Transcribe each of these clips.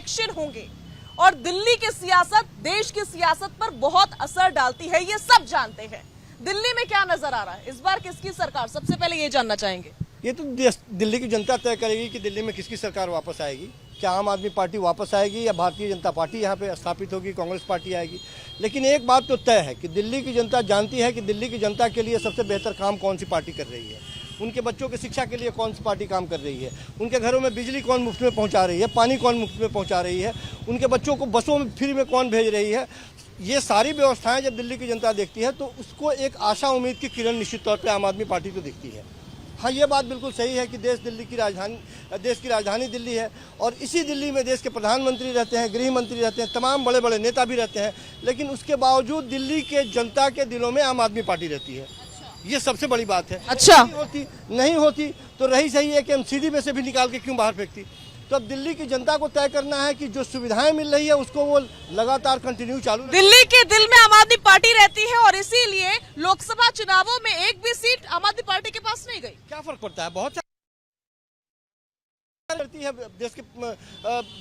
Election होंगे और दिल्ली की सियासत देश की सियासत पर बहुत असर डालती है, ये सब जानते हैं। दिल्ली में क्या नजर आ रहा है इस बार, किसकी सरकार? सबसे पहले ये जानना चाहेंगे। ये तो दिल्ली की जनता तय करेगी कि दिल्ली में किसकी सरकार वापस आएगी। क्या आम आदमी पार्टी वापस आएगी या भारतीय जनता पार्टी यहाँ पे स्थापित होगी, कांग्रेस पार्टी आएगी। लेकिन एक बात तो तय है कि दिल्ली की जनता जानती है कि दिल्ली की जनता के लिए सबसे बेहतर काम कौन सी पार्टी कर रही है, उनके बच्चों की शिक्षा के लिए कौन सी पार्टी काम कर रही है, उनके घरों में बिजली कौन मुफ्त में पहुंचा रही है, पानी कौन मुफ्त में पहुंचा रही है, उनके बच्चों को बसों में फ्री में कौन भेज रही है। ये सारी व्यवस्थाएं जब दिल्ली की जनता देखती है तो उसको एक आशा उम्मीद की किरण निश्चित तौर पर आम आदमी पार्टी को दिखती है। हाँ, ये बात बिल्कुल सही है कि देश की राजधानी दिल्ली है और इसी दिल्ली में देश के प्रधानमंत्री रहते हैं, गृह मंत्री रहते हैं, तमाम बड़े बड़े नेता भी रहते हैं। लेकिन उसके बावजूद दिल्ली के जनता के दिलों में आम आदमी पार्टी रहती है। ये सबसे बड़ी बात है। अच्छा, नहीं होती तो रही सही है कि हम सीधी में से भी निकाल के क्यों बाहर फेंकती। तो अब दिल्ली की जनता को तय करना है कि जो सुविधाएं मिल रही है उसको वो लगातार कंटिन्यू चालू। दिल्ली के दिल में आम आदमी पार्टी रहती है और इसीलिए लोकसभा चुनावों में एक भी सीट आम आदमी पार्टी के पास नहीं गई। क्या फर्क पड़ता है? बहुत करती है देश के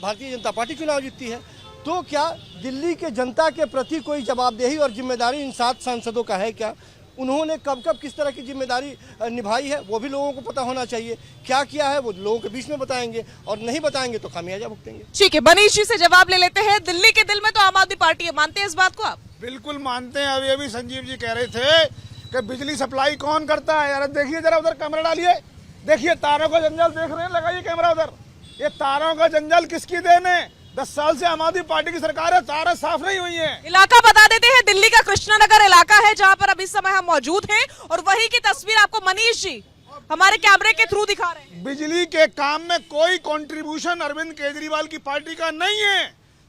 भारतीय जनता पार्टी चुनाव जीतती है। तो क्या दिल्ली के जनता के प्रति कोई जवाबदेही और जिम्मेदारी इन 7 सांसदों का है क्या? उन्होंने कब कब किस तरह की जिम्मेदारी निभाई है वो भी लोगों को पता होना चाहिए। क्या किया है वो लोगों के बीच में बताएंगे और नहीं बताएंगे तो खामियाजा भुगतेंगे। ठीक है, मनीष जी से जवाब ले लेते हैं। दिल्ली के दिल में तो आम आदमी पार्टी है, मानते हैं इस बात को आप? बिल्कुल मानते हैं। अभी संजीव जी कह रहे थे कि बिजली सप्लाई कौन करता है। यार देखिए जरा उधर कैमरा डालिए, देखिए तारों का जंजाल देख रहे हैं, लगाइए कैमरा उधर। ये तारों का जंजाल किसकी देन है? 10 साल से आम आदमी पार्टी की सरकार है, तारें साफ नहीं हुई हैं। इलाका बता देते हैं, दिल्ली का कृष्णानगर इलाका है जहां पर अभी इस समय हम मौजूद हैं और वही की तस्वीर आपको मनीष जी हमारे कैमरे के थ्रू दिखा रहे हैं। बिजली के काम में कोई कंट्रीब्यूशन अरविंद केजरीवाल की पार्टी का नहीं है,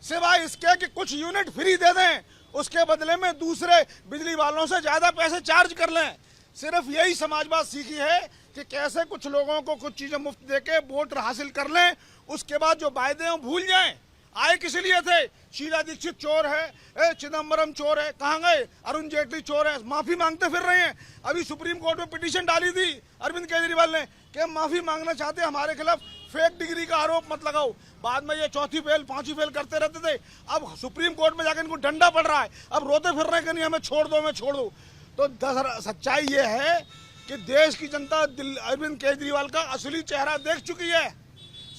सिवाय इसके कि कुछ यूनिट फ्री दे दें, उसके बदले में दूसरे बिजली वालों से ज्यादा पैसे चार्ज कर लें। सिर्फ यही समाजवाद सीखी है कि कैसे कुछ लोगों को कुछ चीजें मुफ्त देके वोट हासिल कर लें, उसके बाद जो वायदे हैं भूल जाएं। आए किस लिए थे? शीला दीक्षित चोर है, चिदम्बरम चोर है, कहाँ गए? अरुण जेटली चोर है, माफी मांगते फिर रहे हैं। अभी सुप्रीम कोर्ट में पिटीशन डाली थी अरविंद केजरीवाल ने कि माफी मांगना चाहते हैं, हमारे खिलाफ फेक डिग्री का आरोप मत लगाओ। बाद में ये 4थी फेल 5वीं फेल करते रहते थे। अब सुप्रीम कोर्ट में जाकर इनको डंडा पड़ रहा है, अब रोते फिर रहे हैं कि नहीं हमें छोड़ दो, हमें छोड़ दो। तो सच्चाई ये है कि देश की जनता अरविंद केजरीवाल का असली चेहरा देख चुकी है।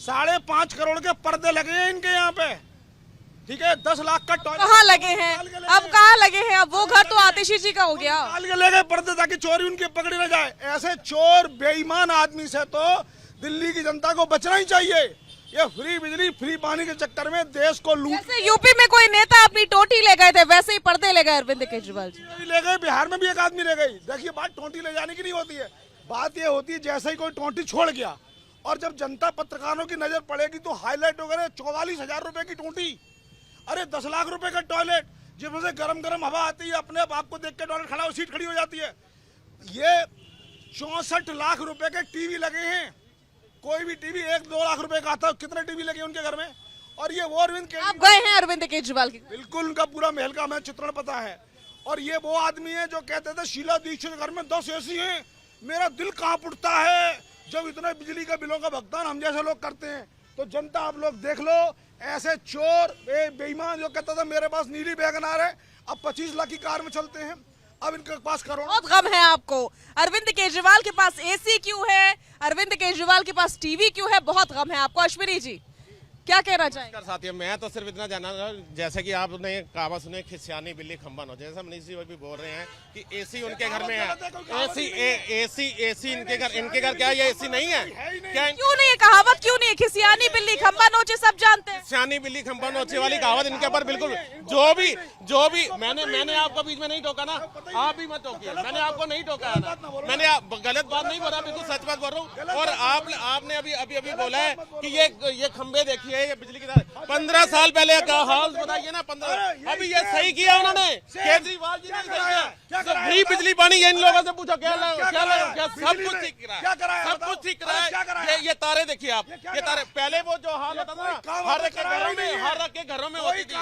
5.5 करोड़ के पर्दे लगे हैं इनके यहाँ पे, ठीक है। 10 लाख का टॉयलेट कहाँ लगे हैं? अब कहाँ लगे हैं? अब वो घर तो आतिशी जी का हो गया। निकाल के ले गए पर्दे ताकि चोरी उनके पकड़ी न जाए। ऐसे चोर बेईमान आदमी से तो दिल्ली की जनता को बचना ही चाहिए। ये फ्री बिजली फ्री पानी के चक्कर में देश को लूट। जैसे यूपी में कोई नेता अपनी टोटी ले गए थे वैसे ही पर्दे ले गए अरविंद केजरीवाल जी। ले गए, बिहार में भी एक आदमी ले गई। देखिए बात टोटी ले जाने की नहीं होती है, बात ये होती है जैसे ही कोई टोटी छोड़ गया और जब जनता पत्रकारों की नजर पड़ेगी तो हाईलाइट हो गए 44,000 रुपए की टोटी, अरे 10 लाख रुपए का टॉयलेट जिसमें से गरम गरम हवा आती है, अपने आपको देख के टॉयलेट खड़ा हो सीट खड़ी हो जाती है। ये 64 लाख रुपए के टीवी लगे हैं, कोई भी टीवी 1-2 लाख रुपए का आता है, कितने टीवी लगे उनके घर में। और ये वो अरविंद आप गए हैं अरविंद केजरीवाल की? बिल्कुल, उनका पूरा महल का हमें चित्रण पता है। और ये वो आदमी है जो कहते थे शीला दीक्षित के घर में 10 एसी हैं। मेरा दिल कांप उठता है जब इतने बिजली का बिलों का भुगतान हम जैसे लोग करते हैं। तो जनता आप लोग देख लो, ऐसे चोर बेईमान जो कहता था मेरे पास नीली वैगनआर है, अब 25 लाख की कार में चलते हैं, अब इनके पास करोड़। बहुत गम है आपको। अरविंद केजरीवाल के पास एसी क्यों है? अरविंद केजरीवाल के पास टीवी क्यों है? बहुत गम है आपको। अश्विनी जी क्या कहना चाहेंगे? साथियों, मैं तो सिर्फ इतना जानना जैसे कि आपने कहावत सुने खिसियानी बिल्ली खंबा नो, जैसा मनीष जी भी बोल रहे हैं कि एसी उनके घर में है। एसी इनके घर क्या ये एसी नहीं है क्या? क्यों नहीं है? कहावत क्यों नहीं है? खिसियानी बिल्ली खंबा नोचे सब जानते हैं। खिसियानी बिल्ली खंबा नोचे वाली कहावत इनके ऊपर बिल्कुल जो भी मैंने आपको बीच में नहीं टोका ना, आप भी मत टोकिए। मैंने आपको नहीं टोका है ना, मैंने गलत बात नहीं बोला, बिल्कुल सच बात बोल रहा हूँ। और आपने अभी बोला है कि ये खंबे देखिए, ये बिजली की तार 15 साल पहले का हाल बताइए ना। 15 अभी ये सही किया उन्होंने, केजरीवाल जी ने सही किया। तो फ्री बिजली पानी इन लोगों से पूछो क्या सब कुछ ठीक करा है, सब कुछ ठीक करा है। ये तारे देखिए आप, ये तारे पहले वो जो हाल होता था ना, हर एक के घरों में होती थी,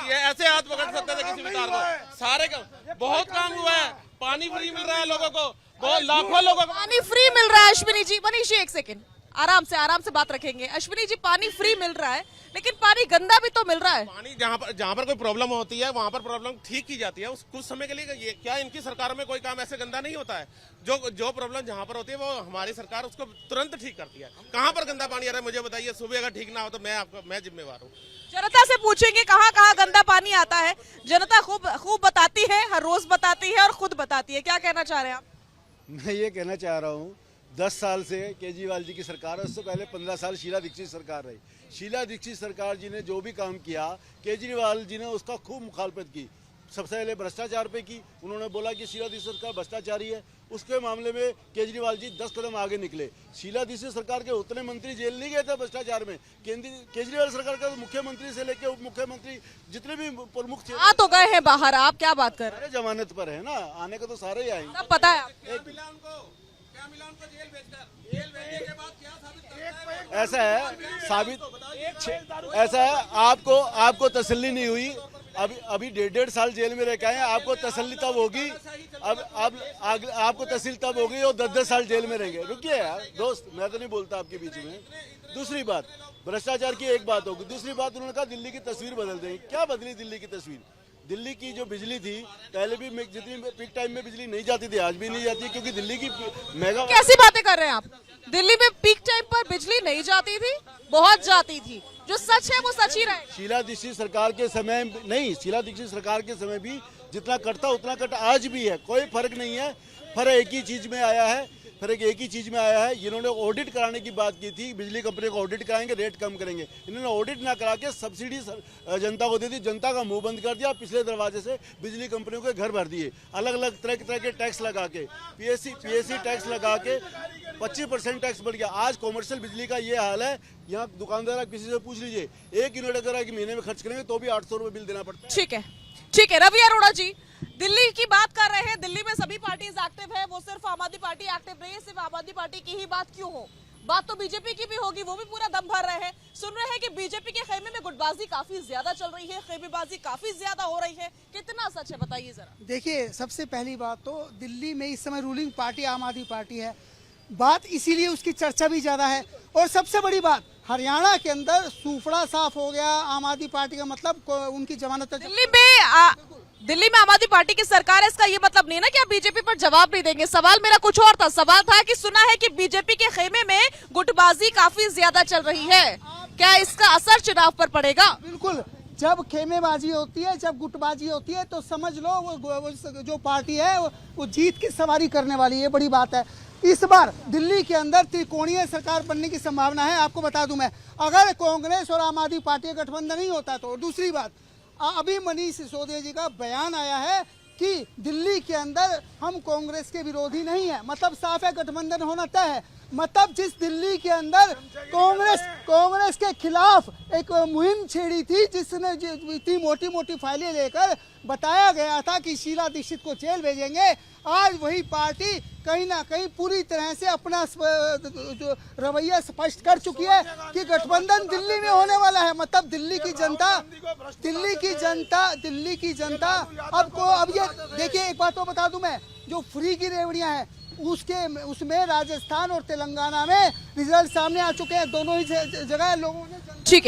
ये ऐसे हाथ पकड़ सकते थे किसी भी तार को। सारे बहुत काम हुआ है, पानी फ्री मिल रहा है लोगों को, बहुत लाखों लोगों को पानी फ्री मिल रहा है। अश्विनी जी, मनीष जी एक सेकंड, आराम से बात रखेंगे। अश्विनी जी, पानी फ्री मिल रहा है लेकिन पानी गंदा भी तो मिल रहा है। पानी जहाँ पर कोई प्रॉब्लम होती है वहां पर प्रॉब्लम ठीक की जाती है उस कुछ समय के लिए। ये क्या इनकी सरकार में कोई काम ऐसे गंदा नहीं होता है? जो प्रॉब्लम जहाँ पर होती है वो हमारी सरकार उसको तुरंत ठीक करती है। कहाँ पर गंदा पानी आ रहा है मुझे बताइए। सुबह अगर ठीक ना हो तो मैं जिम्मेवार हूँ। जनता से पूछेंगे कहाँ कहाँ गंदा पानी आता है। जनता खूब बताती है, हर रोज बताती है और खुद बताती है। क्या कहना चाह रहे हैं आप? मैं ये कहना चाह रहा हूँ 10 साल से केजरीवाल जी की सरकार है, उससे पहले 15 साल शीला दीक्षित सरकार रही। शीला दीक्षित सरकार जी ने जो भी काम किया केजरीवाल जी ने उसका खूब मुखालफत की। सबसे पहले भ्रष्टाचार पे की, उन्होंने बोला कि शीला दीक्षित सरकार भ्रष्टाचारी है। उसके मामले में केजरीवाल जी 10 कदम आगे निकले। शीला दीक्षित सरकार के उतने मंत्री जेल नहीं गए थे भ्रष्टाचार में। केजरीवाल सरकार का मुख्यमंत्री से लेकर उप मुख्यमंत्री जितने भी प्रमुख थे आ तो गए हैं बाहर, आप क्या बात कर रहे हैं? सारे जमानत पर है ना, आने को तो सारे ही आएंगे। सब पता है आपको। ऐसा है आपको तसल्ली नहीं हुई। अभी 1.5 साल जेल में रह के आए हैं, आपको तसल्ली तब होगी। आपको तसल्ली तब होगी और 10-10 साल जेल में रहेंगे। रुकिए यार दोस्त, मैं तो नहीं बोलता आपके बीच में। दूसरी बात, भ्रष्टाचार की एक बात होगी। दूसरी बात, उन्होंने कहा दिल्ली की तस्वीर बदल देंगे। क्या बदली दिल्ली की तस्वीर? दिल्ली की जो बिजली थी पहले भी जितनी पीक टाइम में बिजली नहीं जाती थी, आज भी नहीं जाती, क्योंकि दिल्ली की मेगा। कैसी बातें कर रहे हैं आप? दिल्ली में पीक टाइम पर बिजली नहीं जाती थी, बहुत जाती थी। जो सच है वो सच ही रहे। शीला दीक्षित सरकार के समय नहीं, शीला दीक्षित सरकार के समय भी जितना कटता उतना कट आज भी है, कोई फर्क नहीं है। फर्क एक ही चीज में आया है, इन्होंने ऑडिट कराने की बात की थी। बिजली कंपनी को ऑडिट कराएंगे, रेट कम करेंगे। इन्होंने ऑडिट ना करा के सब्सिडी जनता को दे दी, जनता का मुंह बंद कर दिया। पिछले दरवाजे से बिजली कंपनियों के घर भर दिए, अलग अलग तरह के टैक्स लगा के, पीएससी टैक्स लगा के 25% टैक्स बढ़ गया। आज कॉमर्शियल बिजली का ये हाल है। यहाँ दुकानदार आप किसी से पूछ लीजिए, 1 यूनिट अगर एक महीने में खर्च करेंगे तो भी 800 रुपये बिल देना पड़ता है। ठीक है। रवि अरोड़ा जी, दिल्ली की बात कर रहे हैं। दिल्ली में सभी पार्टीज एक्टिव है, वो सिर्फ आम आदमी पार्टी एक्टिव नहीं है। सिर्फ आम आदमी पार्टी की ही बात क्यों हो, बात तो बीजेपी की भी होगी। वो भी पूरा दम भर रहे हैं। सुन रहे हैं कि बीजेपी के खेमे में गुटबाजी काफी ज्यादा चल रही है, खेमेबाजी काफी ज्यादा हो रही है। कितना सच है बताइए जरा। देखिए, सबसे पहली बात तो दिल्ली में इस समय रूलिंग पार्टी आम आदमी पार्टी है। बात इसीलिए उसकी चर्चा भी ज्यादा है। और सबसे बड़ी बात, हरियाणा के अंदर सूफड़ा साफ हो गया आम आदमी पार्टी का। मतलब उनकी जमानत दिल्ली में आम आदमी पार्टी की सरकार है, इसका ये मतलब नहीं ना कि आप बीजेपी पर जवाब नहीं देंगे। सवाल मेरा कुछ और था। सवाल था कि सुना है कि बीजेपी के खेमे में गुटबाजी काफी ज्यादा चल रही है, क्या इसका असर चुनाव पर पड़ेगा? बिल्कुल, जब खेमेबाजी होती है, जब गुटबाजी होती है तो समझ लो वो जो पार्टी है वो जीत की सवारी करने वाली है। बड़ी बात है। इस बार दिल्ली के अंदर त्रिकोणीय सरकार बनने की संभावना है। आपको बता दूं मैं, अगर कांग्रेस और आम आदमी पार्टी का गठबंधन नहीं होता तो। दूसरी बात, अभी मनीष सिसोदिया जी का बयान आया है कि दिल्ली के अंदर हम कांग्रेस के विरोधी नहीं है। मतलब साफ है, गठबंधन होना तय है। मतलब जिस दिल्ली के अंदर कांग्रेस के खिलाफ एक मुहिम छेड़ी थी, जिसने इतनी मोटी फाइलें लेकर बताया गया था कि शीला दीक्षित को जेल भेजेंगे, आज वही पार्टी कहीं ना कहीं पूरी तरह से अपना जो रवैया स्पष्ट कर चुकी है कि गठबंधन दिल्ली में होने वाला है। मतलब दिल्ली की जनता अब ये देखिए, एक बात तो बता दूं मैं, जो फ्री की रेवड़ियां हैं उसमें राजस्थान और तेलंगाना में रिजल्ट सामने आ चुके हैं। दोनों ही जगह लोगों ने